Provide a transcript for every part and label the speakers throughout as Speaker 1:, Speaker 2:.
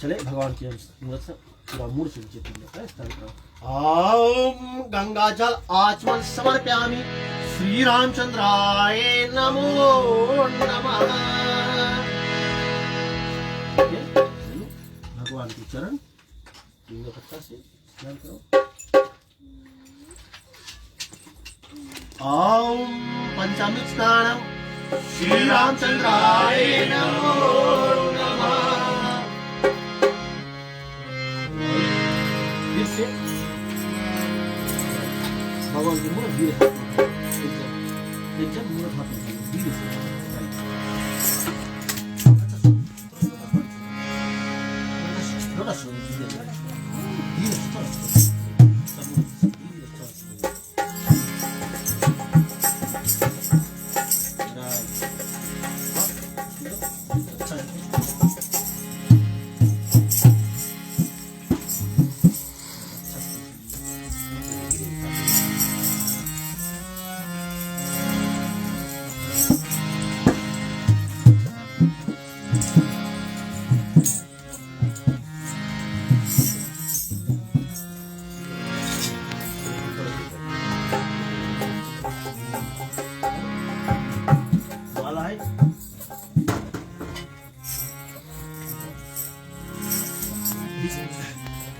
Speaker 1: चले भगवान की मूर्त से पूरा मूड से नीचे पीले ओम गंगा जल आचमन समर्पयामि श्री रामचंद्राय नमो नमः। भगवान के चरण तीनों पत्ता से स्नान करो। ओम पंचामृत स्नानम श्री रामचंद्राय नमो नमः। फिर से भगवान की मूर्त धीरे एकदम मूर्त हाथ में धीरे से थोड़ा सा धीरे से थोड़ा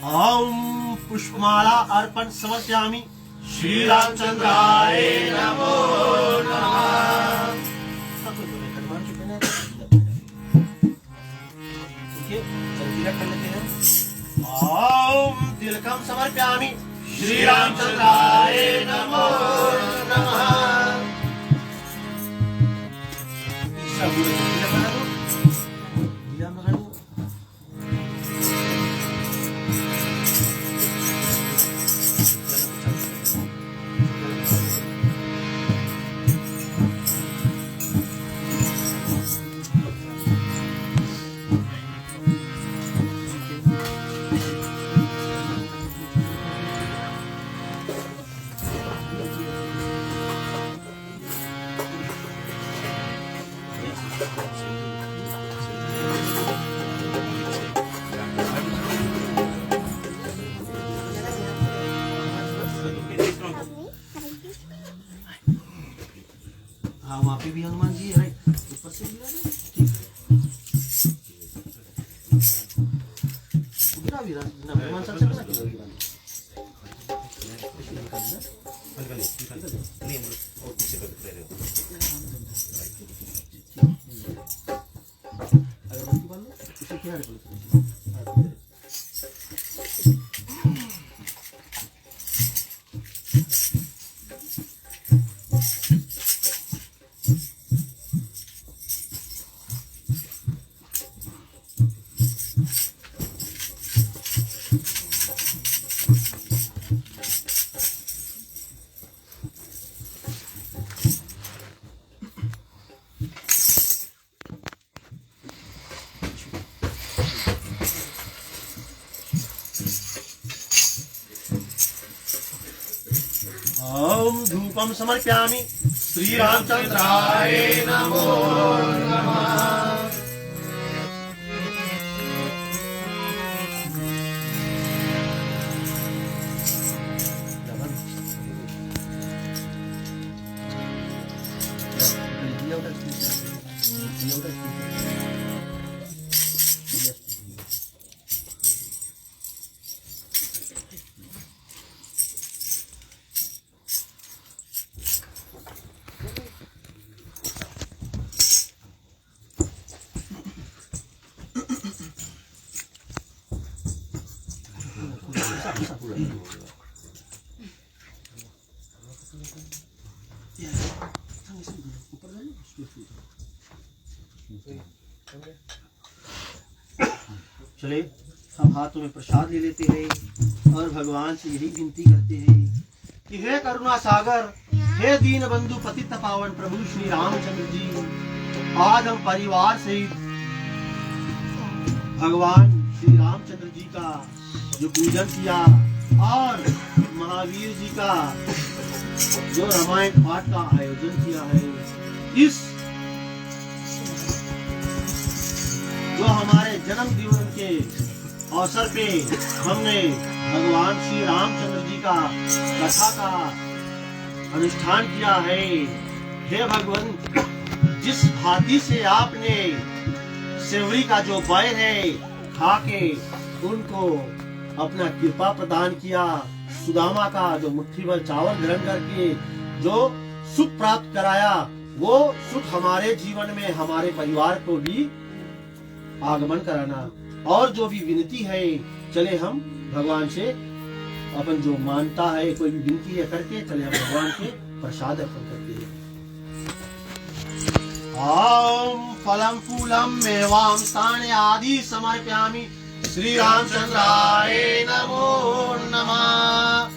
Speaker 1: ओम पुष्पमाला अर्पण समर्पयामि श्री रामचंद्राय नमो नमः। तिलक कर लेते हैं। ओम तिलकम समर्पयामि श्री रामचंद्राय नमो नमः। हाँ वहाँ पे भी हनुमान जी है राइट ऊपर से हनुमान साहब से अगरबत्ती बांध लो उसे क्या ओम धूपम समर्पयामि श्री रामचंद्राय नमो नमः। चले हम हाथों में प्रसाद ले लेते हैं और भगवान से यही विनती करते हैं कि हे करुणा सागर, हे दीन बंधु पतित पावन प्रभु श्री रामचंद्र जी, आज हम परिवार सहित भगवान श्री रामचंद्र जी का जो पूजन किया और महावीर जी का जो रामायण पाठ का आयोजन किया है, इस जो हमारे जन्म दिवस के अवसर पे हमने भगवान श्री रामचंद्र जी का कथा का अनुष्ठान किया है। हे भगवान, जिस भांति से आपने सेवरी का जो बैर है खा के उनको अपना कृपा प्रदान किया, सुदामा का जो मुट्ठी भर चावल ग्रहण करके जो सुख प्राप्त कराया, वो सुख हमारे जीवन में हमारे परिवार को भी आगमन कराना। और जो भी विनती है, चले हम भगवान से अपन जो मानता है, कोई भी विनती है करके चले हम भगवान के प्रसाद अर्पण करते हैं। ओम फलम फूलम मेवां स्थाने आदि समर्पयामि श्री रामचंद्राय नमो नमः।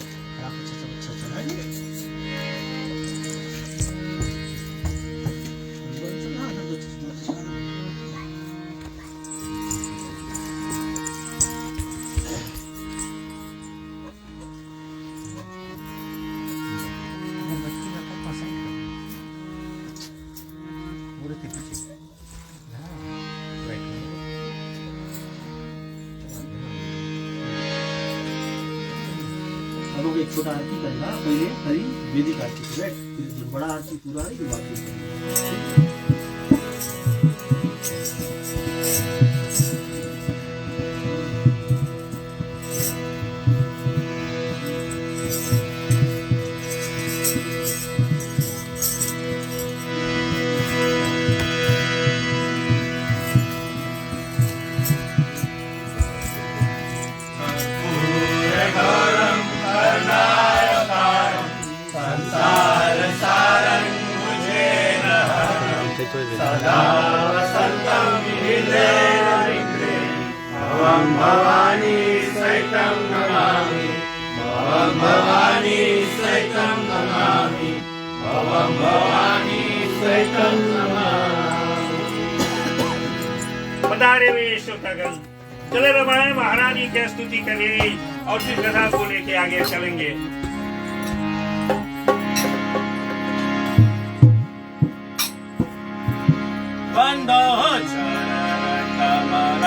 Speaker 1: हम लोग एक छोटा आरती करना, पहले हरी वेदिक आरती करें, फिर बड़ा आरती पूरा है, बाकी
Speaker 2: सदा वसन्तं हृदये भवं भवानी सहितं नमामि, भवं भवानी सहितं नमामि, भवं भवानी सहितं नमामि।
Speaker 3: पधारे हुए श्रोतागण, चले रमायण महारानी की स्तुति करिए और फिर कथा को लेके आगे चलेंगे। बंदो चरण कमल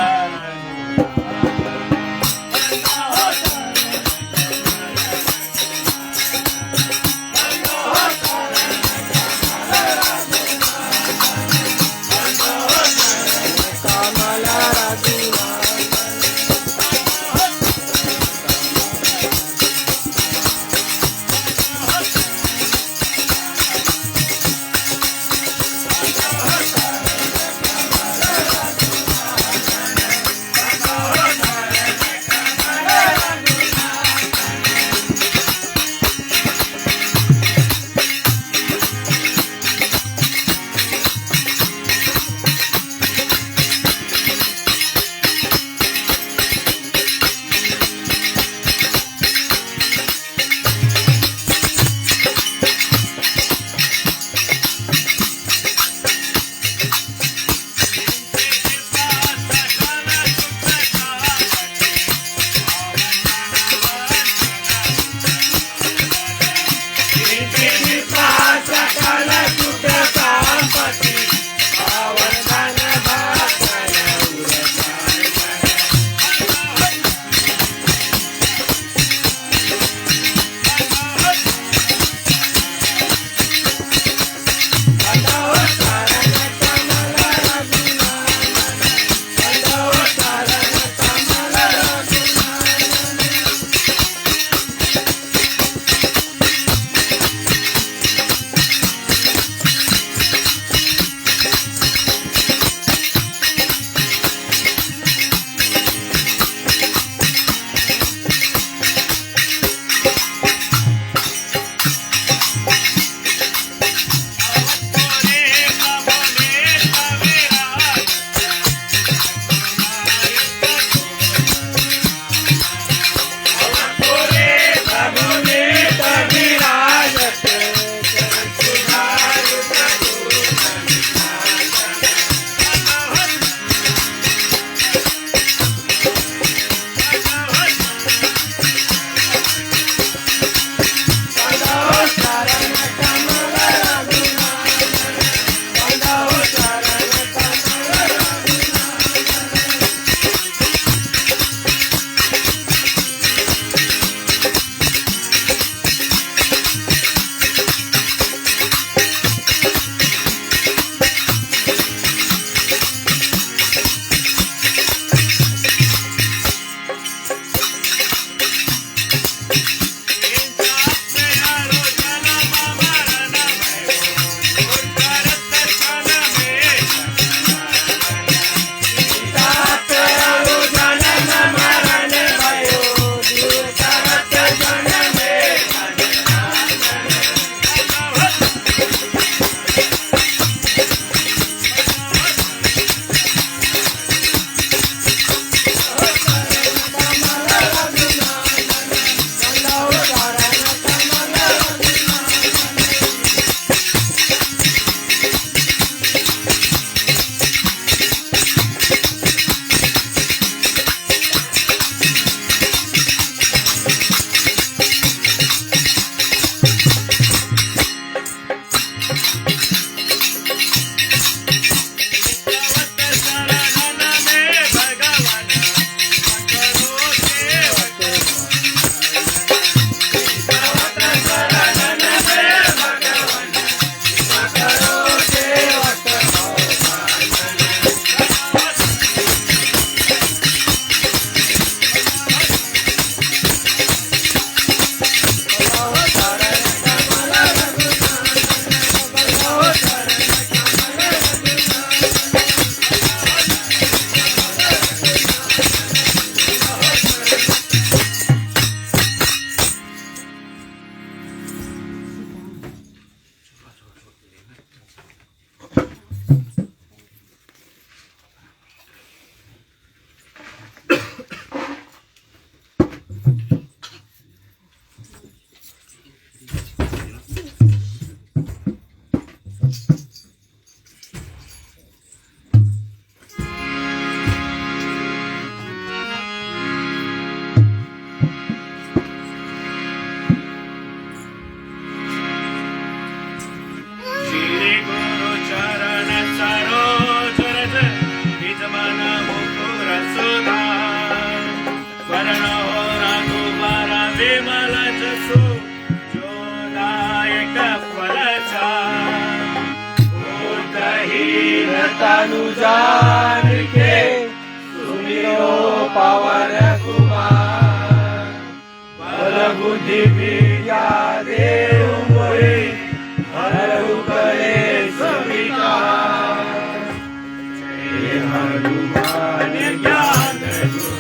Speaker 2: दीन तनु जान के सुमिरो पवन कुमार बल बुद्धि विद्या देव मोहि हरहु कलेश विकार हे हनुमान ज्ञान गुण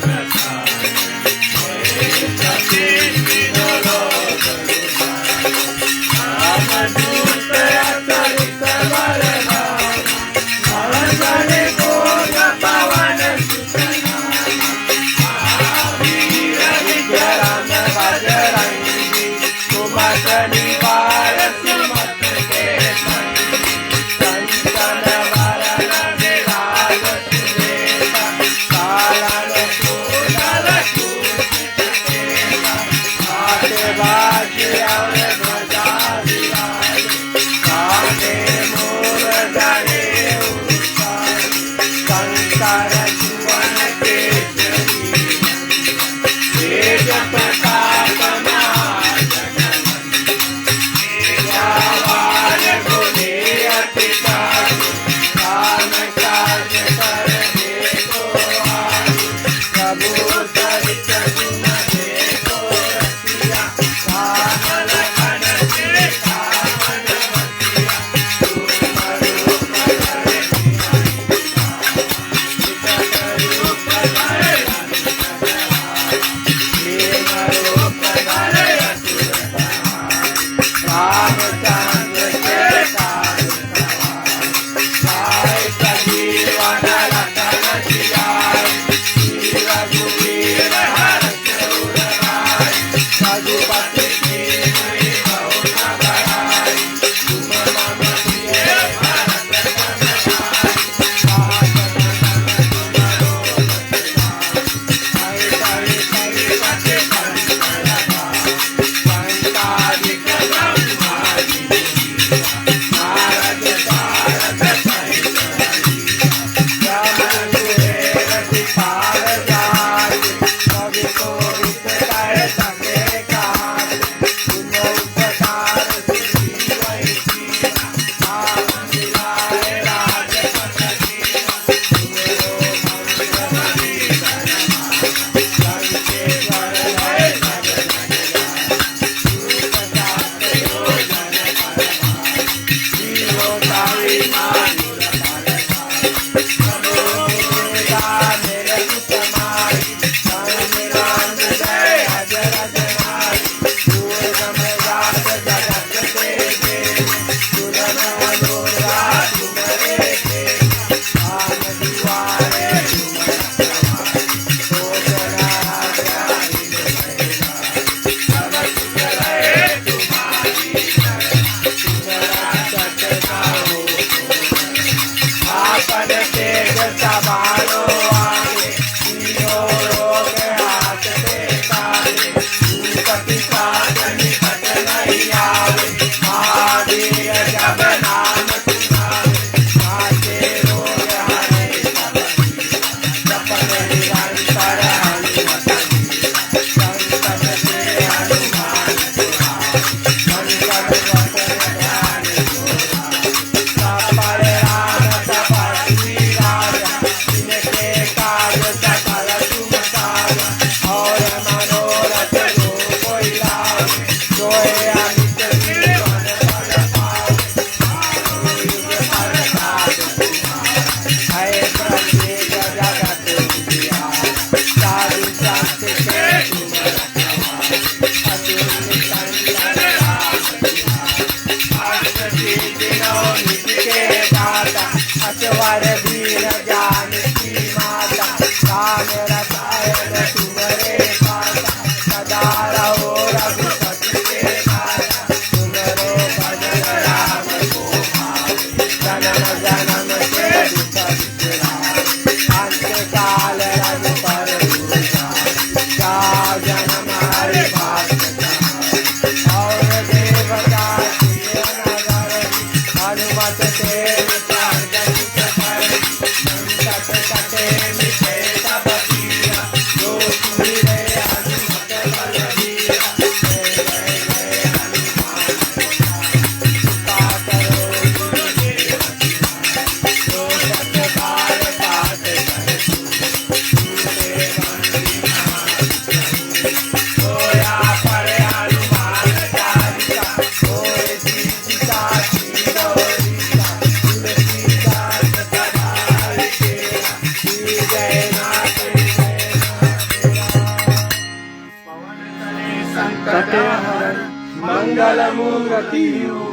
Speaker 2: सती हूँ।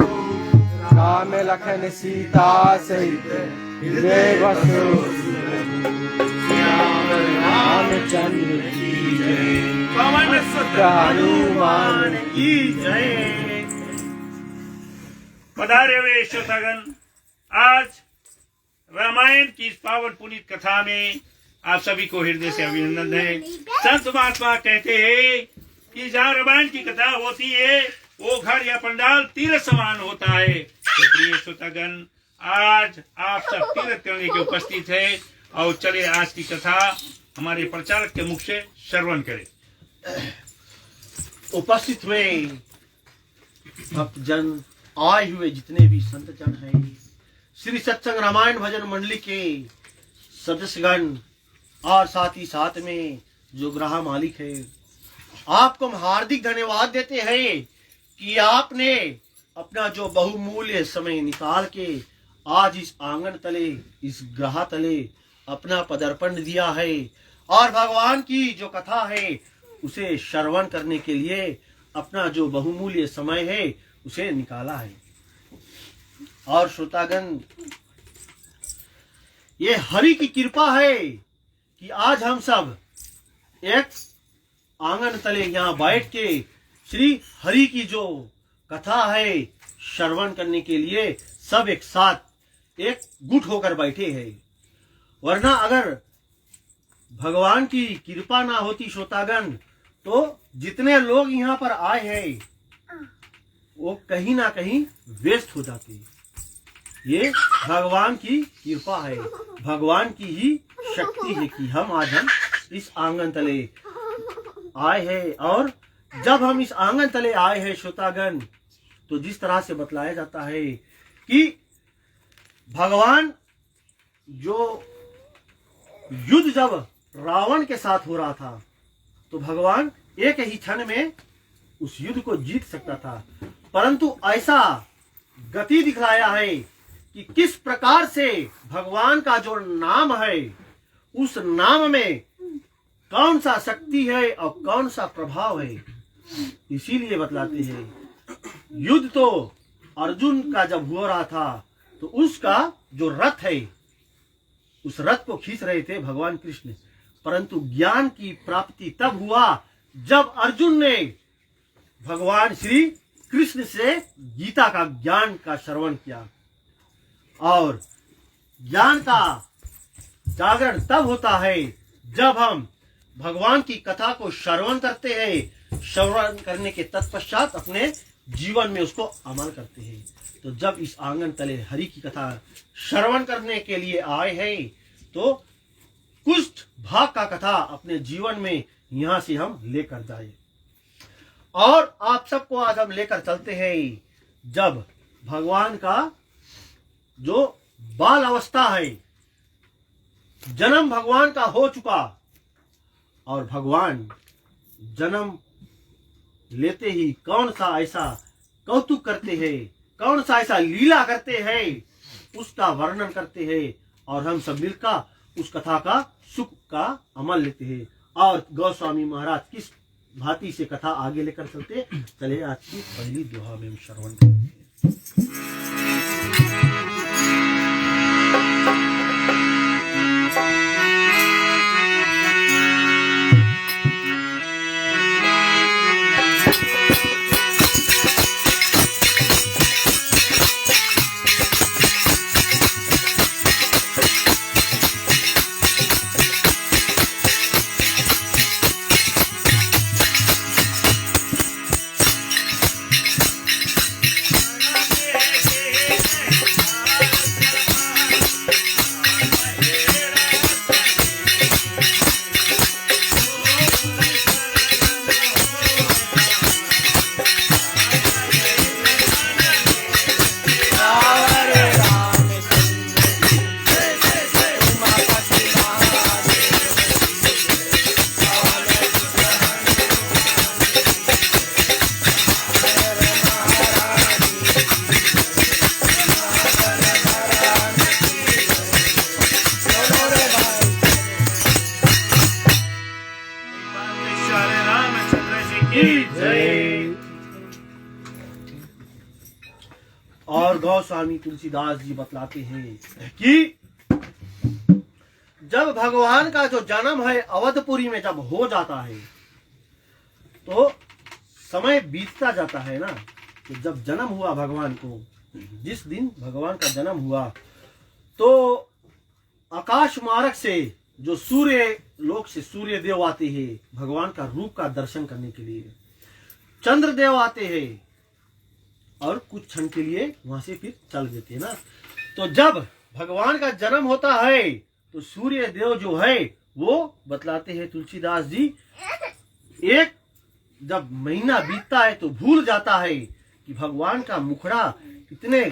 Speaker 2: राम लखन सीता सहित हृदय बसो रामचंद्र की जय।
Speaker 3: पवन सुत
Speaker 2: हनुमान
Speaker 1: की जय।
Speaker 3: पधारे हुए श्रोतागण, आज रामायण की इस पावन पुनीत कथा में आप सभी को हृदय से अभिनंदन है। संत महात्मा कहते हैं कि जहाँ रामायण की कथा होती है वो घर या पंडाल तीर्थ समान होता है। तो प्रिय श्रोतागण, आज आप सब तीर्थ करने के उपस्थित है और चले आज की कथा हमारे प्रचारक के मुख से श्रवण करें।
Speaker 1: उपस्थित हुए भक्तजन, आए हुए जितने भी संत जन हैं, श्री सत्संग रामायण भजन मंडली के सदस्यगण और साथ ही साथ में जो ग्रह मालिक है, आपको हम हार्दिक धन्यवाद देते हैं कि आपने अपना जो बहुमूल्य समय निकाल के आज इस आंगन तले, इस ग्रह तले अपना पदार्पण दिया है और भगवान की जो कथा है उसे श्रवण करने के लिए अपना जो बहुमूल्य समय है उसे निकाला है। और श्रोतागण, ये हरि की कृपा है कि आज हम सब एक आंगन तले यहाँ बैठ के श्री हरि की जो कथा है श्रवण करने के लिए सब एक साथ एक गुट होकर बैठे हैं। वरना अगर भगवान की कृपा ना होती श्रोतागण, तो जितने लोग यहाँ पर आए हैं वो कहीं ना कहीं वेस्ट हो जाते। ये भगवान की कृपा है, भगवान की ही शक्ति है कि हम आज इस आंगन तले आए हैं। और जब हम इस आंगन तले आए हैं श्रोतागण, तो जिस तरह से बतलाया जाता है कि भगवान जो युद्ध जब रावण के साथ हो रहा था तो भगवान एक ही क्षण में उस युद्ध को जीत सकता था, परंतु ऐसा गति दिखलाया है कि किस प्रकार से भगवान का जो नाम है उस नाम में कौन सा शक्ति है और कौन सा प्रभाव है। इसीलिए बतलाते हैं युद्ध तो अर्जुन का जब हो रहा था तो उसका जो रथ है उस रथ को खींच रहे थे भगवान कृष्ण, परंतु ज्ञान की प्राप्ति तब हुआ जब अर्जुन ने भगवान श्री कृष्ण से गीता का ज्ञान का श्रवण किया। और ज्ञान का जागरण तब होता है जब हम भगवान की कथा को श्रवण करते हैं, श्रवण करने के तत्पश्चात अपने जीवन में उसको अमल करते हैं। तो जब इस आंगन तले हरि की कथा श्रवण करने के लिए आए हैं तो कुछ भाग का कथा अपने जीवन में यहाँ से हम लेकर जाए। और आप सबको आज हम लेकर चलते हैं जब भगवान का जो बाल अवस्था है, जन्म भगवान का हो चुका और भगवान जन्म लेते ही कौन सा ऐसा कौतुक करते हैं, कौन सा ऐसा लीला करते हैं, उसका वर्णन करते हैं और हम सब मिलकर उस कथा का सुख का अमल लेते हैं। और गोस्वामी महाराज किस भांति से कथा आगे लेकर चलते, चले आज की पहली दोहा में हम श्रवण करेंगे। गोस्वामी तुलसीदास जी बतलाते हैं कि जब भगवान का जो जन्म है अवधपुरी में जब हो जाता है तो समय बीतता जाता है ना। तो जब जन्म हुआ भगवान को, जिस दिन भगवान का जन्म हुआ, तो आकाश मार्ग से जो सूर्य लोक से सूर्य देव आते हैं भगवान का रूप का दर्शन करने के लिए, चंद्र देव आते हैं और कुछ क्षण के लिए वहां से फिर चल देते हैं ना। तो जब भगवान का जन्म होता है तो सूर्य देव जो है वो बतलाते हैं तुलसीदास जी, एक जब महीना बीतता है तो भूल जाता है कि भगवान का मुखड़ा इतने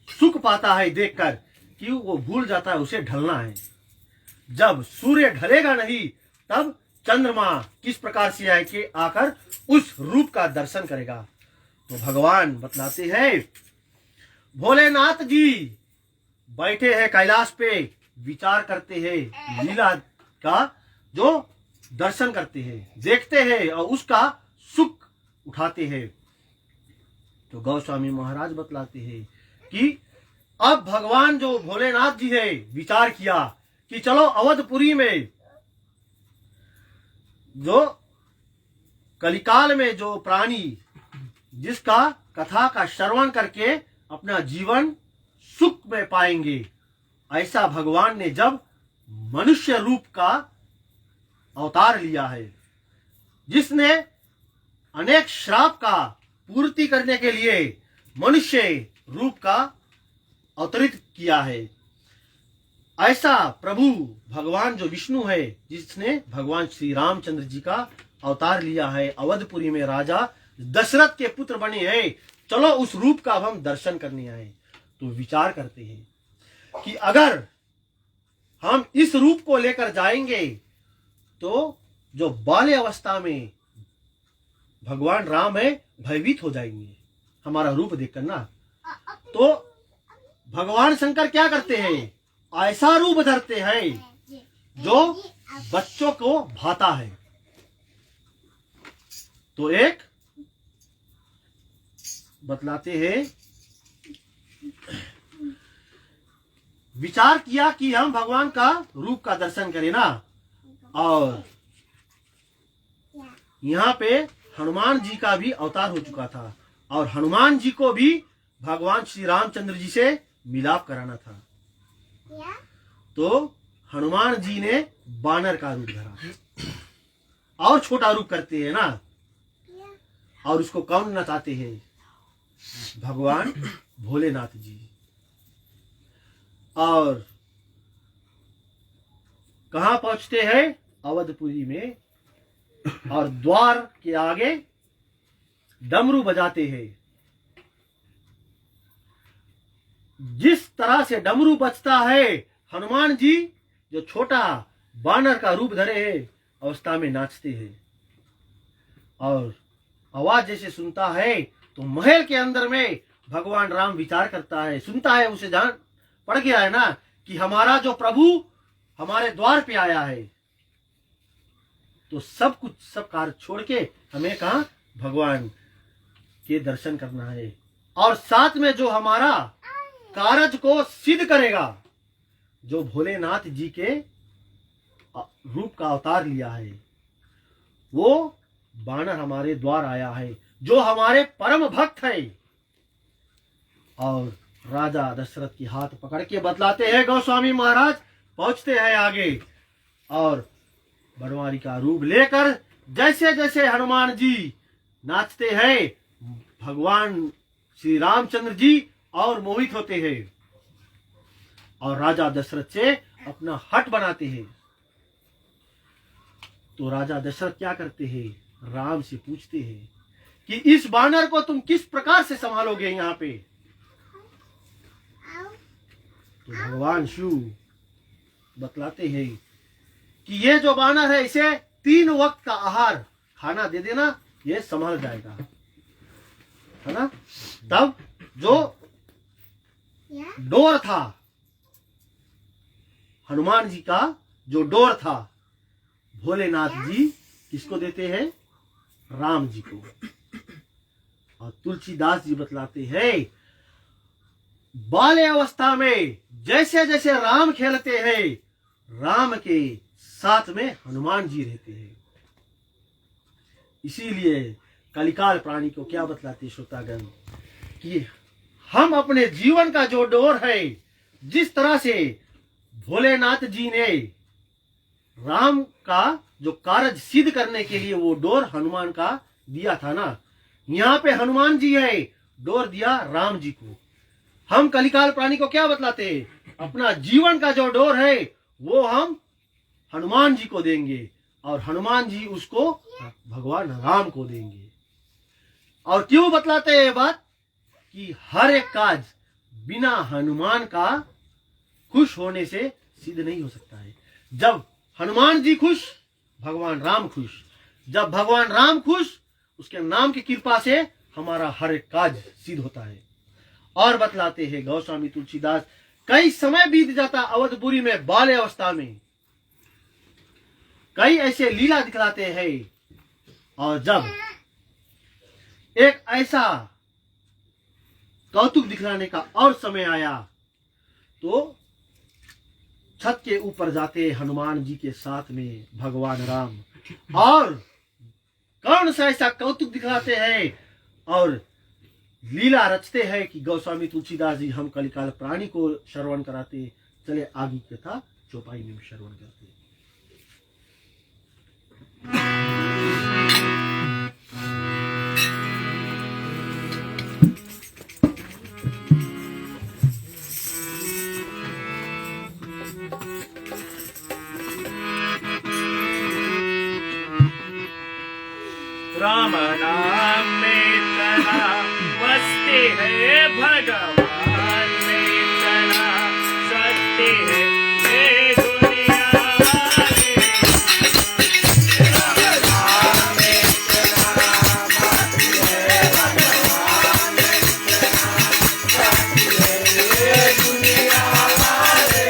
Speaker 1: सुख पाता है देखकर कि वो भूल जाता है उसे ढलना है। जब सूर्य ढलेगा नहीं तब चंद्रमा किस प्रकार से आए के आकर उस रूप का दर्शन करेगा। तो भगवान बतलाते हैं, भोलेनाथ जी बैठे हैं कैलाश पे, विचार करते हैं, लीला का जो दर्शन करते हैं, देखते हैं और उसका सुख उठाते हैं। तो गोस्वामी महाराज बतलाते हैं कि अब भगवान जो भोलेनाथ जी है विचार किया कि चलो अवधपुरी में जो कलिकाल में जो प्राणी जिसका कथा का श्रवण करके अपना जीवन सुख में पाएंगे, ऐसा भगवान ने जब मनुष्य रूप का अवतार लिया है, जिसने अनेक श्राप का पूर्ति करने के लिए मनुष्य रूप का अवतरित किया है, ऐसा प्रभु भगवान जो विष्णु है जिसने भगवान श्री रामचंद्र जी का अवतार लिया है, अवधपुरी में राजा दशरथ के पुत्र बने हैं, चलो उस रूप का अब हम दर्शन करने आए। तो विचार करते हैं कि अगर हम इस रूप को लेकर जाएंगे तो जो बाल्य अवस्था में भगवान राम है भयभीत हो जाएंगे हमारा रूप देखकर ना। तो भगवान शंकर क्या करते हैं, ऐसा रूप धरते हैं जो बच्चों को भाता है। तो एक बतलाते हैं, विचार किया कि हम भगवान का रूप का दर्शन करें ना। और यहाँ पे हनुमान जी का भी अवतार हो चुका था और हनुमान जी को भी भगवान श्री रामचंद्र जी से मिलाप कराना था। तो हनुमान जी ने बानर का रूप धरा और छोटा रूप करते हैं ना, और उसको कौन नचाते हैं, भगवान भोलेनाथ जी। और कहां पहुंचते हैं, अवधपुरी में, और द्वार के आगे डमरू बजाते हैं। जिस तरह से डमरू बजता है, हनुमान जी जो छोटा बानर का रूप धरे है अवस्था में नाचते हैं, और आवाज जैसे सुनता है तो महल के अंदर में भगवान राम विचार करता है, सुनता है, उसे जान पड़ गया है ना कि हमारा जो प्रभु हमारे द्वार पे आया है। तो सब कुछ, सब कार्य छोड़ के हमें कहा भगवान के दर्शन करना है, और साथ में जो हमारा कार्य को सिद्ध करेगा, जो भोलेनाथ जी के रूप का अवतार लिया है, वो बानर हमारे द्वार आया है, जो हमारे परम भक्त है। और राजा दशरथ की हाथ पकड़ के बतलाते हैं गोस्वामी महाराज, पहुंचते हैं आगे, और बनवारी का रूप लेकर जैसे जैसे हनुमान जी नाचते हैं, भगवान श्री रामचंद्र जी और मोहित होते हैं और राजा दशरथ से अपना हट बनाते हैं। तो राजा दशरथ क्या करते हैं, राम से पूछते हैं कि इस बानर को तुम किस प्रकार से संभालोगे यहाँ पे। तो भगवान शिव बतलाते हैं कि ये जो बानर है इसे 3 वक्त का आहार खाना दे देना, ये संभाल जाएगा, है ना। तब जो डोर था, हनुमान जी का जो डोर था, भोलेनाथ जी किसको देते हैं, राम जी को। और तुलसीदास जी बतलाते हैं बाल्य अवस्था में जैसे जैसे राम खेलते हैं, राम के साथ में हनुमान जी रहते हैं। इसीलिए कलिकाल प्राणी को क्या बतलाते श्रोतागण कि हम अपने जीवन का जो डोर है, जिस तरह से भोलेनाथ जी ने राम का जो कार्य सिद्ध करने के लिए वो डोर हनुमान का दिया था ना, यहाँ पे हनुमान जी है, डोर दिया राम जी को। हम कलिकाल प्राणी को क्या बतलाते हैं? अपना जीवन का जो डोर है वो हम हनुमान जी को देंगे और हनुमान जी उसको भगवान राम को देंगे। और क्यों बतलाते हैं ये बात? कि हर एक काज बिना हनुमान का खुश होने से सिद्ध नहीं हो सकता है। जब हनुमान जी खुश, भगवान राम खुश। जब भगवान राम खुश, उसके नाम की कृपा से हमारा हर एक काज सिद्ध होता है। और बतलाते हैं गोस्वामी तुलसीदास, कई समय बीत जाता अवधपुरी में बाल्य अवस्था में, कई ऐसे लीला दिखलाते हैं। और जब एक ऐसा कौतुक दिखलाने का और समय आया तो छत के ऊपर जाते हनुमान जी के साथ में भगवान राम, और कौन सा ऐसा कौतुक दिखलाते हैं और लीला रचते हैं कि गोस्वामी तुलसीदास जी हम कलिकाल प्राणी को श्रवण कराते। चले आगे की कथा चौपाई में श्रवण करते।
Speaker 3: राम नाम में तना वसते है, भगवान में तना सत्य है, ये दुनिया वाले। राम में तना वसते है, भगवान में तना सत्य है, ये दुनिया वाले।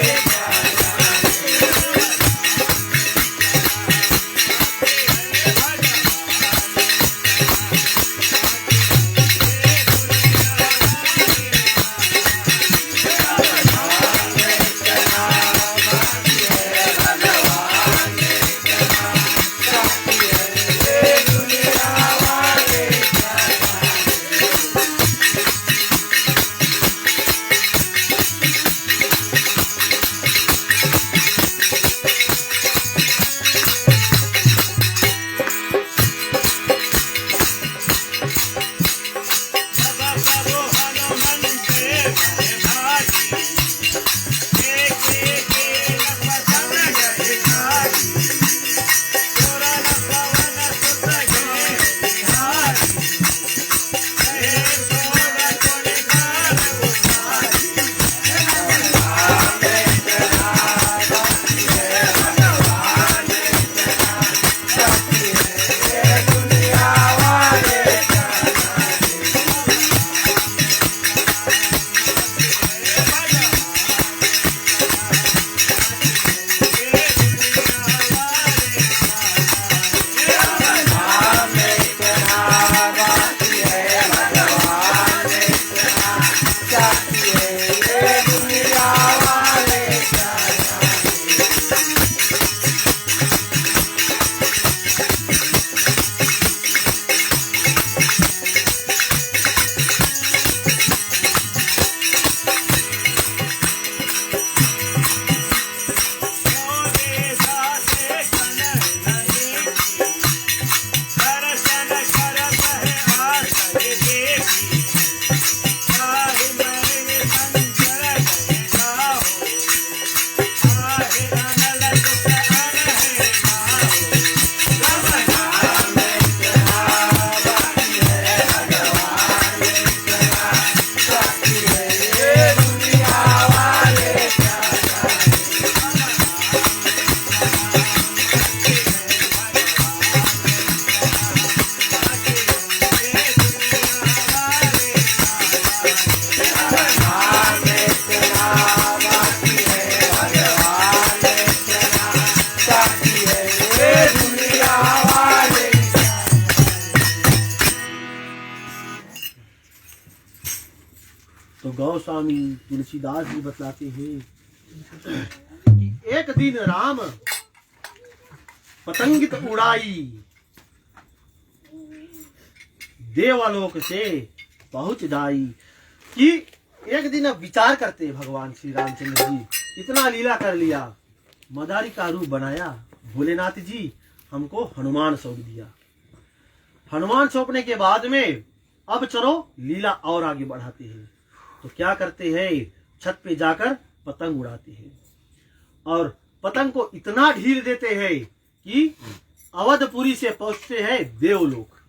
Speaker 1: गोस्वामी तुलसीदास जी बतलाते हैं कि एक दिन राम पतंगित उड़ाई, देवलोक से पहुंच जाई। कि एक दिन अब विचार करते भगवान श्री रामचंद्र जी, इतना लीला कर लिया, मदारी का रूप बनाया, भोलेनाथ जी हमको हनुमान सौंप दिया। हनुमान सौंपने के बाद में अब चलो लीला और आगे बढ़ाते हैं। तो क्या करते हैं, छत पे जाकर पतंग उड़ाते हैं और पतंग को इतना ढील देते हैं कि अवधपुरी से पहुंचते हैं देवलोक।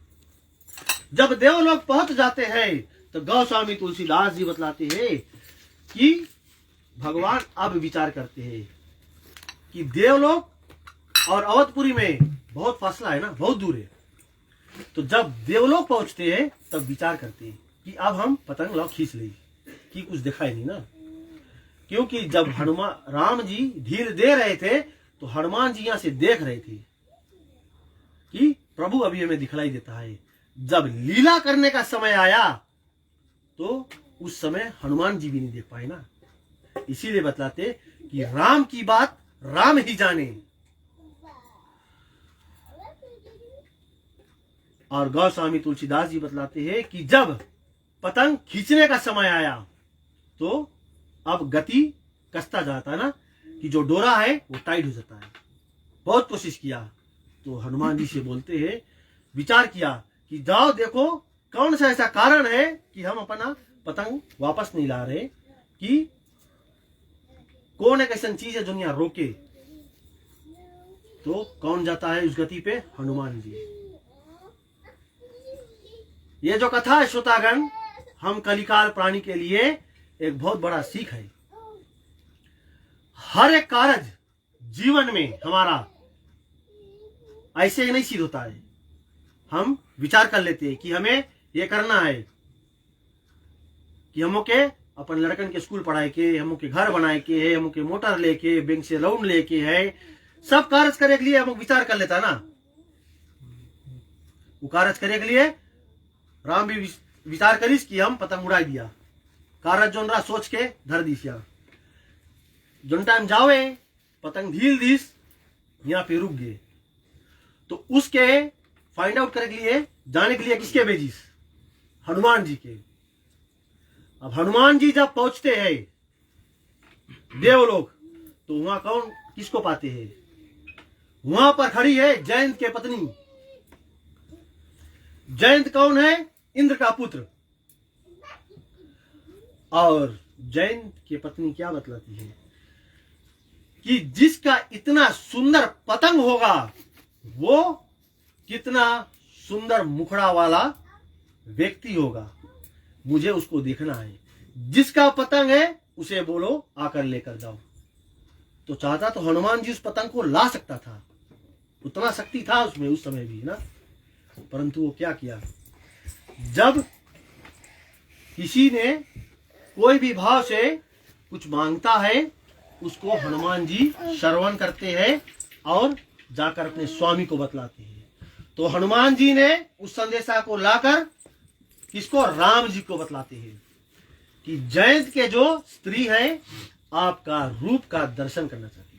Speaker 1: जब देवलोक पहुंच जाते हैं तो गोस्वामी तुलसीदास जी बतलाते हैं कि भगवान अब विचार करते हैं कि देवलोक और अवधपुरी में बहुत फासला है ना, बहुत दूर है। तो जब देवलोक पहुंचते हैं तब विचार करते हैं कि अब हम पतंग लाओ खींच ले, कि कुछ दिखाई नहीं ना। क्योंकि जब हनुमान राम जी ढील दे रहे थे तो हनुमान जी यहां से देख रहे थे कि प्रभु अभी हमें दिखलाई देता है। जब लीला करने का समय आया तो उस समय हनुमान जी भी नहीं देख पाए ना। इसीलिए बतलाते कि राम की बात राम ही जाने। और गोस्वामी तुलसीदास जी बतलाते हैं कि जब पतंग खींचने का समय आया तो अब गति कसता जाता है ना, कि जो डोरा है वो टाइट हो जाता है। बहुत कोशिश किया तो हनुमान जी से बोलते हैं, विचार किया कि जाओ देखो कौन सा ऐसा कारण है कि हम अपना पतंग वापस नहीं ला रहे, कि कौन एक ऐसी चीज है जो यहाँ रोके। तो कौन जाता है उस गति पे, हनुमान जी। ये जो कथा है श्रोतागण, हम कलिकाल प्राणी के लिए एक बहुत बड़ा सीख है। हर एक कार्य जीवन में हमारा ऐसे ही नहीं सिद्ध होता है। हम विचार कर लेते हैं कि हमें ये करना है, कि हमो के अपन लड़कन के स्कूल पढ़ाए के, हमो के घर बनाए के है, हमो के मोटर लेके, बैंक से लोन लेके है, सब कार्य करे के लिए हम विचार कर लेता ना। वो कार्य करे के लिए राम भी विचार करीस कि हम पतंग उड़ा दिया, कार्य जोन रहा सोच के धर दीसिया। जोन टाइम जावे पतंग ढील दीस, यहाँ पे रुक गए। तो उसके फाइंड आउट करने के लिए, जाने के लिए किसके भेजिस, हनुमान जी के। अब हनुमान जी जब पहुंचते हैं देवलोक तो वहां कौन किसको पाते हैं, वहां पर खड़ी है जयंत के पत्नी। जयंत कौन है, इंद्र का पुत्र। और जयंत की पत्नी क्या बतलाती है कि जिसका इतना सुंदर पतंग होगा वो कितना सुंदर मुखड़ा वाला व्यक्ति होगा, मुझे उसको देखना है। जिसका पतंग है उसे बोलो आकर लेकर जाओ। तो चाहता तो हनुमान जी उस पतंग को ला सकता था, उतना शक्ति था उसमें उस समय भी ना, परंतु वो क्या किया, जब किसी ने कोई भी भाव से कुछ मांगता है उसको हनुमान जी श्रवण करते हैं और जाकर अपने स्वामी को बतलाते हैं। तो हनुमान जी ने उस संदेशा को लाकर किसको, राम जी को बतलाते हैं कि जयंत के जो स्त्री है आपका रूप का दर्शन करना चाहती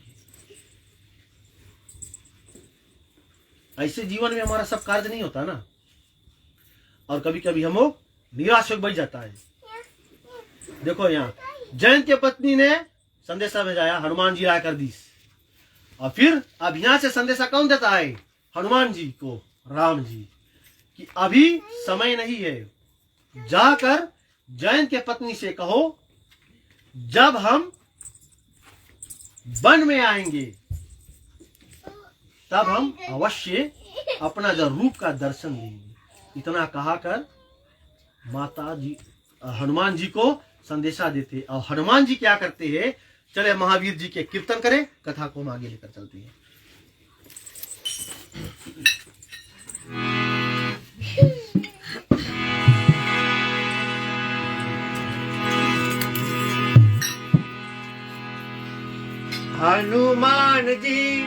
Speaker 1: है। ऐसे जीवन में हमारा सब कार्य नहीं होता ना, और कभी कभी हम लोग निराश हो जाता है। देखो यहाँ जयंत के पत्नी ने संदेशा भेजाया, हनुमान जी आकर दीस। और फिर अब यहाँ से संदेशा कौन देता है, हनुमान जी को राम जी, कि अभी समय नहीं है, जाकर जयंत के पत्नी से कहो जब हम वन में आएंगे तब हम अवश्य अपना जो रूप का दर्शन देंगे। इतना कहा कर माता जी हनुमान जी को संदेशा देते। और हनुमान जी क्या करते हैं, चले महावीर जी के कीर्तन करें, कथा को हम आगे लेकर चलते हैं।
Speaker 2: हनुमान जी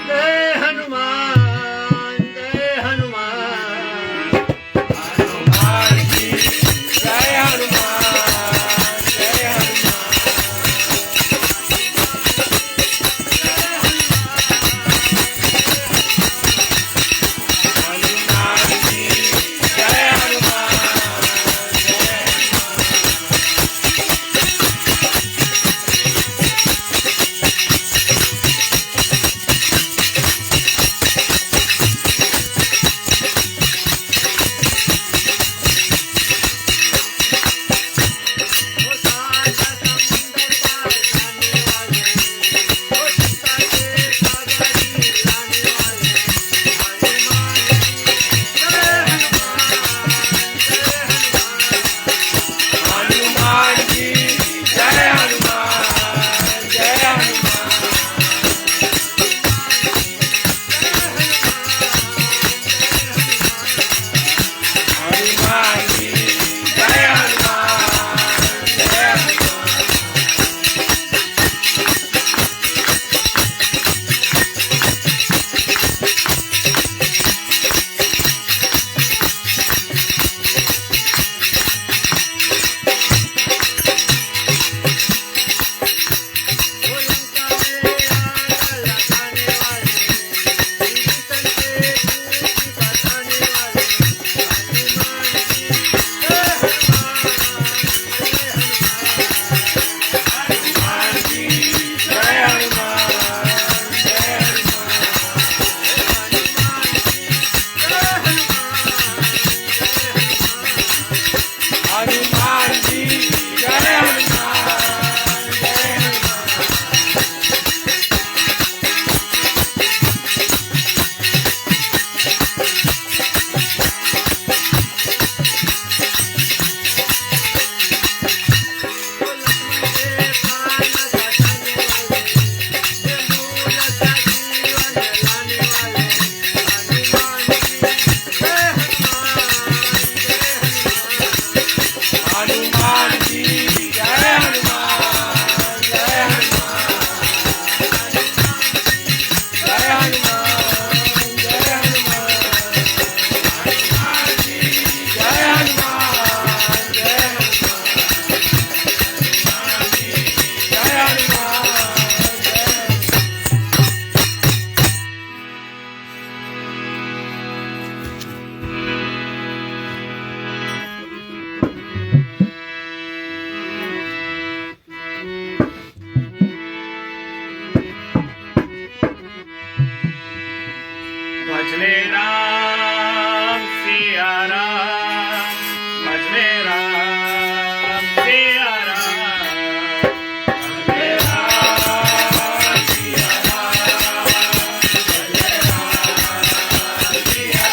Speaker 2: जय हनुमान, जय हनुमान, हनुमान जी जय हनुमान, जय
Speaker 3: भजले राम सिया राम, भजले राम सिया राम, भजले राम सिया राम, भजले राम सिया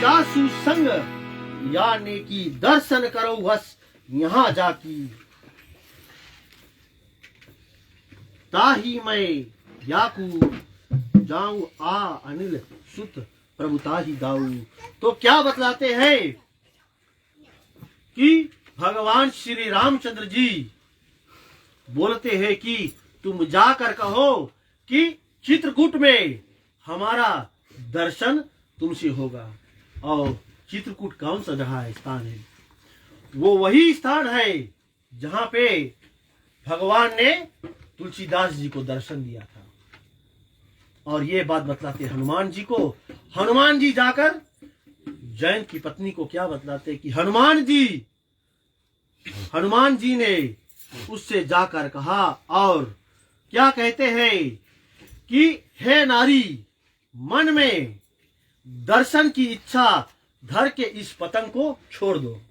Speaker 1: जासु संग या नेकी दर्शन करो वस यहाँ जाकी, ताही मैं याकू जाऊं आ अनिल सुत प्रभुताही गाऊ। तो क्या बतलाते हैं कि भगवान श्री रामचंद्र जी बोलते हैं कि तुम जाकर कहो कि चित्रकूट में हमारा दर्शन तुमसे होगा। और चित्रकूट कौन सा जगह है, स्थान है, वो वही स्थान है जहां पे भगवान ने तुलसीदास जी को दर्शन दिया था। और ये बात बतलाते हनुमान जी को। हनुमान जी जाकर जयंत की पत्नी को क्या बतलाते कि हनुमान जी ने उससे जाकर कहा और क्या कहते हैं कि हे नारी, मन में दर्शन की इच्छा धर के इस पतंग को छोड़ दो।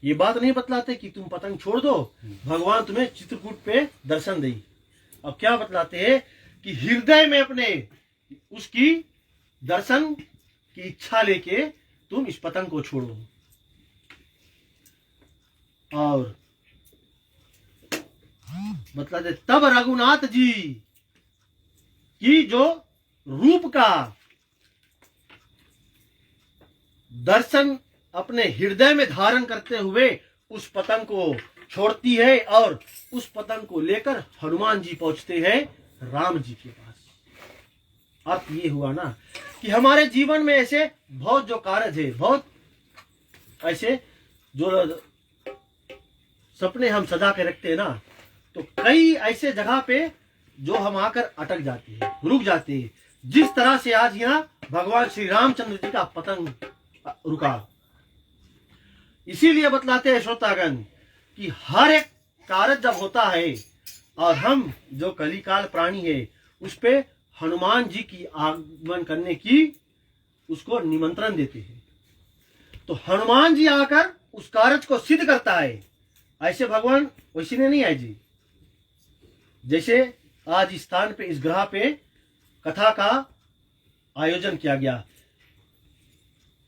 Speaker 1: ये बात नहीं बतलाते कि तुम पतंग छोड़ दो, भगवान तुम्हें चित्रकूट पे दर्शन दे। अब क्या बतलाते हैं कि हृदय में अपने उसकी दर्शन की इच्छा लेके तुम इस पतंग को छोड़ो। और बतलाते तब रघुनाथ जी की जो रूप का दर्शन अपने हृदय में धारण करते हुए उस पतंग को छोड़ती है और उस पतंग को लेकर हनुमान जी पहुंचते हैं राम जी के पास। अर्थ ये हुआ ना कि हमारे जीवन में ऐसे बहुत जो कार्य है, बहुत ऐसे जो सपने हम सजा के रखते हैं ना, तो कई ऐसे जगह पे जो हम आकर अटक जाते हैं, रुक जाते हैं। जिस तरह से आज यहाँ भगवान श्री रामचंद्र जी का पतंग रुका। इसीलिए बतलाते हैं श्रोतागण कि हर एक कार्य जब होता है और हम जो कलिकाल प्राणी है उस पे हनुमान जी की आगमन करने की उसको निमंत्रण देते हैं। तो हनुमान जी आकर उस कार्य को सिद्ध करता है। ऐसे भगवान वैसे नहीं आए जी। जैसे आज इस स्थान पे, इस ग्रह पे कथा का आयोजन किया गया,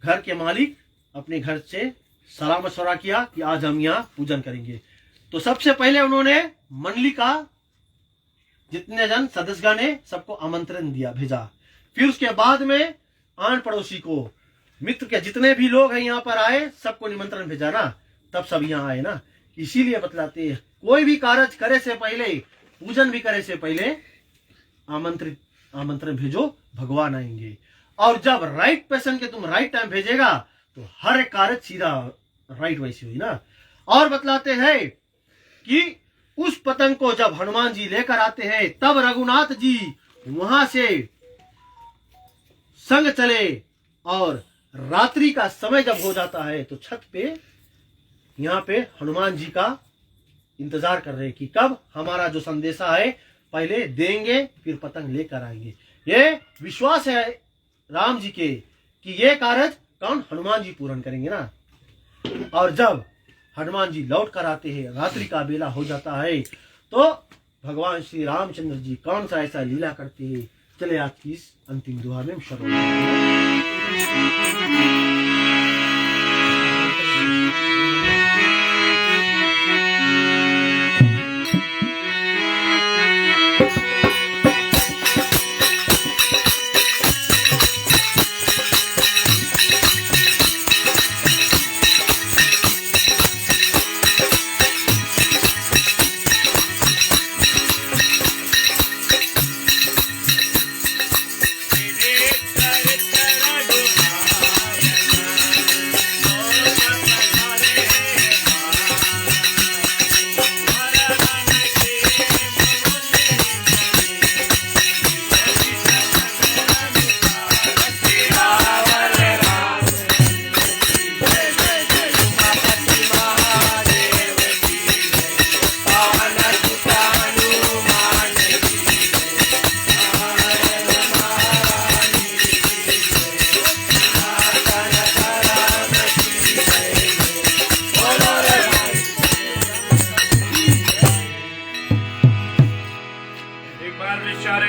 Speaker 1: घर के मालिक अपने घर से सलाह मशवरा किया कि आज हम यहाँ पूजन करेंगे। तो सबसे पहले उन्होंने मंडली का जितने जन सदस्यगण ने सबको आमंत्रण दिया, भेजा। फिर उसके बाद में आन पड़ोसी को, मित्र के जितने भी लोग हैं यहाँ पर आए, सबको निमंत्रण भेजा ना, तब सब यहाँ आए ना। इसीलिए बतलाते हैं कोई भी कार्य करे से पहले, पूजन भी करे से पहले आमंत्रण भेजो, भगवान आएंगे। और जब राइट पर्सन के तुम राइट टाइम भेजेगा तो हर एक कार्य सीधा राइट वैसे हुई ना। और बतलाते हैं कि उस पतंग को जब हनुमान जी लेकर आते हैं, तब रघुनाथ जी वहां से संग चले, और रात्रि का समय जब हो जाता है तो छत पे यहाँ पे हनुमान जी का इंतजार कर रहे हैं कि कब हमारा जो संदेशा है पहले देंगे, फिर पतंग लेकर आएंगे। ये विश्वास है राम जी के कि ये कार्य कौन, हनुमान जी पूर्ण करेंगे ना। और जब हनुमान जी लौट कर आते हैं, रात्रि का बेला हो जाता है, तो भगवान श्री रामचंद्र जी कौन सा ऐसा लीला करते हैं, चले आज की इस अंतिम दुआ में श्रवण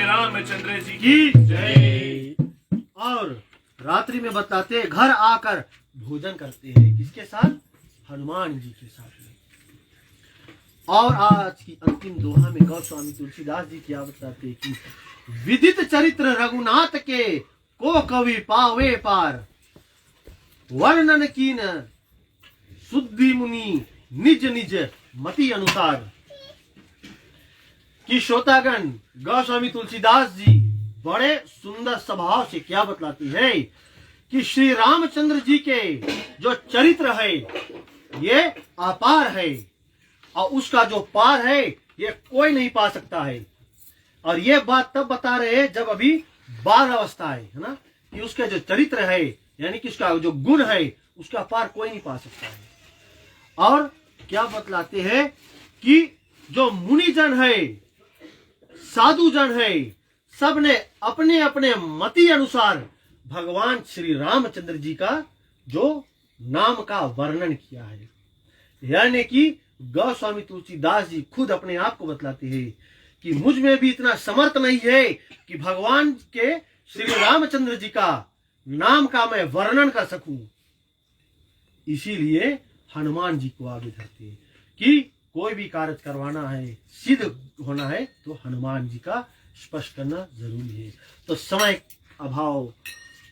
Speaker 3: रामचंद्र जी की जय।
Speaker 1: और रात्रि में बताते घर आकर भोजन करते हैं, किसके साथ, हनुमान जी के साथ में। और आज की अंतिम दोहा में गोस्वामी तुलसीदास जी क्या बताते हैं कि विदित चरित्र रघुनाथ के को कवि पावे पार, वर्णन कीन सुद्धि मुनि निज निज मति अनुसार। कि श्रोतागण गोस्वामी तुलसीदास जी बड़े सुंदर स्वभाव से क्या बतलाती है कि श्री रामचंद्र जी के जो चरित्र है ये अपार है, और उसका जो पार है ये कोई नहीं पा सकता है। और ये बात तब बता रहे हैं जब अभी बाल अवस्था है ना, कि उसके जो चरित्र है यानी कि उसका जो गुण है उसका पार कोई नहीं पा सकता है। और क्या बतलाते हैं कि जो मुनिजन है, साधु जन है, सब ने अपने अपने मति अनुसार भगवान श्री रामचंद्र जी का जो नाम का वर्णन किया है। यानी कि गोस्वामी तुलसीदास जी खुद अपने आप को बतलाते हैं कि मुझ में भी इतना समर्थ नहीं है कि भगवान के श्री रामचंद्र जी का नाम का मैं वर्णन कर सकूं। इसीलिए हनुमान जी को आगे धरते हैं कि कोई भी कार्य करवाना है, सिद्ध होना है, तो हनुमान जी का स्पष्ट करना जरूरी है। तो समय अभाव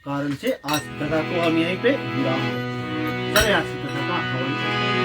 Speaker 1: कारण से आज की कथा को हम यहीं पे विराम करते हैं। चले आज की कथा का हवन करते हैं।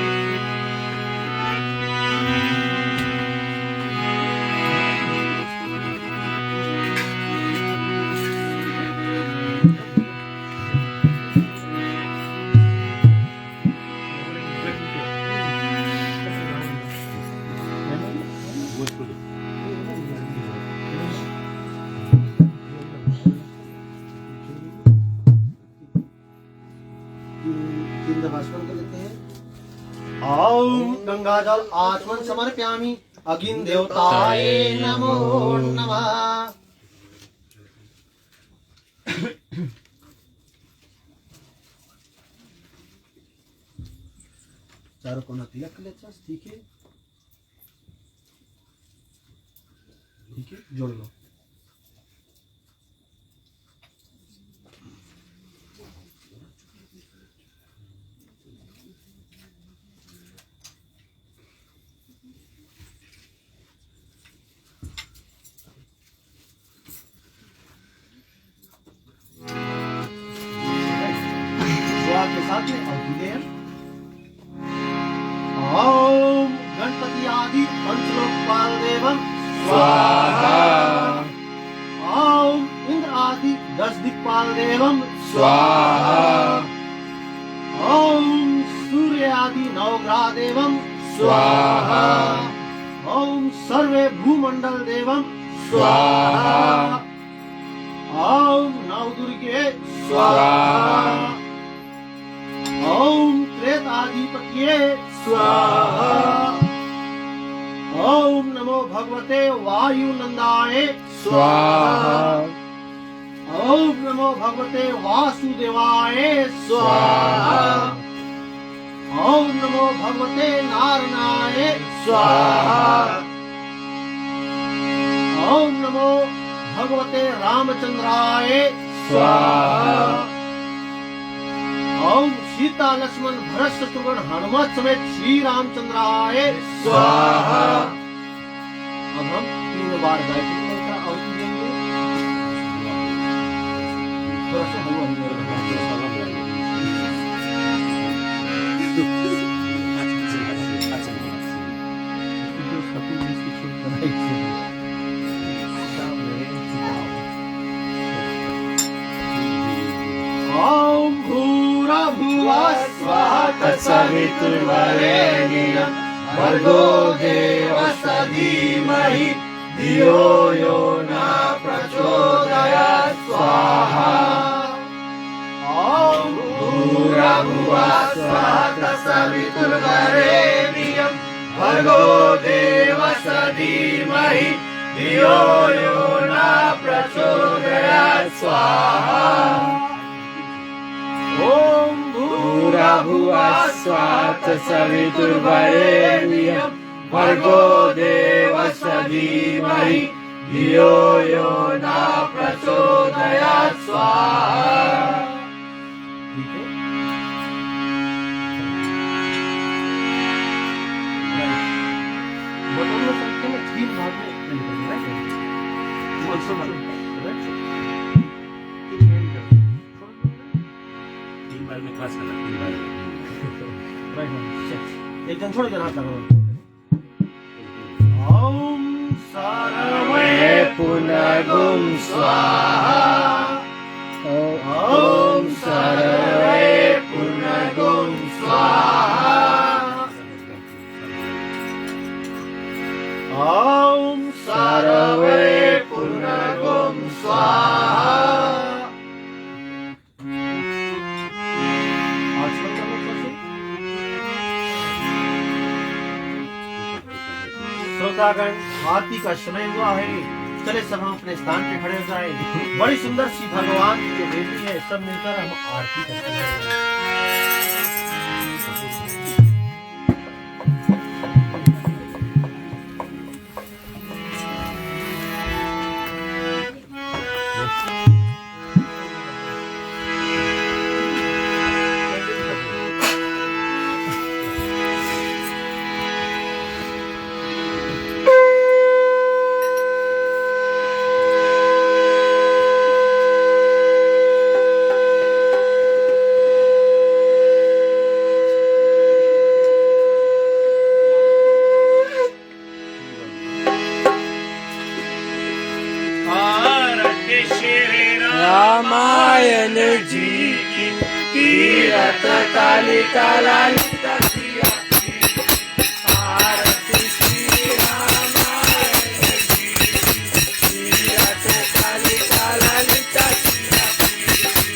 Speaker 1: गंगा जल आचमन समर्पयामि, अग्नि देवताय नमो नमः। चारों कोना तिलक कर लेते हैं, ठीक है, ठीक है, जोड़ लो। के साथ में औषधि है। ओम गणपति आदि पंचलोकपाल देवम
Speaker 2: स्वाहा।
Speaker 1: ओम इंद्र आदि 10 दिक्पाल देवम
Speaker 2: स्वाहा।
Speaker 1: ओम सूर्य आदि 9 ग्रह देवम
Speaker 2: स्वाहा।
Speaker 1: ओम सर्वे भूमंडल देवम
Speaker 2: स्वाहा।
Speaker 1: ओम नवदुर्गे
Speaker 2: स्वाहा।
Speaker 1: ओम त्रेताधिपतये
Speaker 2: स्वाहा।
Speaker 1: ओम नमो भगवते वायुनंदाय
Speaker 2: स्वाहा।
Speaker 1: ओम नमो भगवते वासुदेवाय स्वाहा। ओम नमो भगवते नारायणाय
Speaker 2: स्वाहा।
Speaker 1: ओम नमो भगवते रामचंद्राय
Speaker 2: स्वाहा।
Speaker 1: ओम सीता लक्ष्मण भरत शत्रुघ्न हनुमत समेत श्री रामचंद्राय
Speaker 2: स्वाहा।
Speaker 1: अब हम 3 बार गायत्री मंत्र का आहुति देंगे। थोड़ा सा हलवा ओम भूरा भुवा स्वाहा
Speaker 2: तत्सवितुर्वरेण्यं भर्गो देवस्य धीमहि धियो यो न प्रचोदयात् स्वाहा।
Speaker 1: ओम
Speaker 2: भूरा भुवा स्वाहा तत्सवितुर्वरेण्यं भर्गो देवस्य धीमहि धियो यो न प्रचोदयात् स्वाहा।
Speaker 1: ओम
Speaker 2: भूरा भुवा स्वाहा तत्सवितुर्वरेण्यं भर्गो देवस्य धीमहि धियो यो न प्रचोदयात् स्वाहा।
Speaker 1: ठीक है। बटन में सबके में 3 भाग में निकल रहा है। वो सब राइट।
Speaker 3: 3 बार में पास करना, 3 बार में।
Speaker 1: राइट। एक जन छोड़ के हाथ लगाओ। ओम सर्वे
Speaker 2: पुनर्गुं स्वाहा।
Speaker 1: ओम
Speaker 2: सर्वे पुनर्गुं स्वाहा।
Speaker 1: ओम
Speaker 2: सर्वे पुनर्गुं स्वाहा।
Speaker 1: श्रोतागण, आरती का समय हुआ है। चले सब हम अपने स्थान पे खड़े हो जाए। बड़ी सुंदर सी भगवान की जो बेटी है, सब मिलकर हम आरती करते हैं।
Speaker 2: रामायण जी की तीरथ कालिका लालिता सिया की। आरती श्री रामायण जी की तीरथ कालिका लालिता सिया की।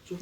Speaker 1: चुप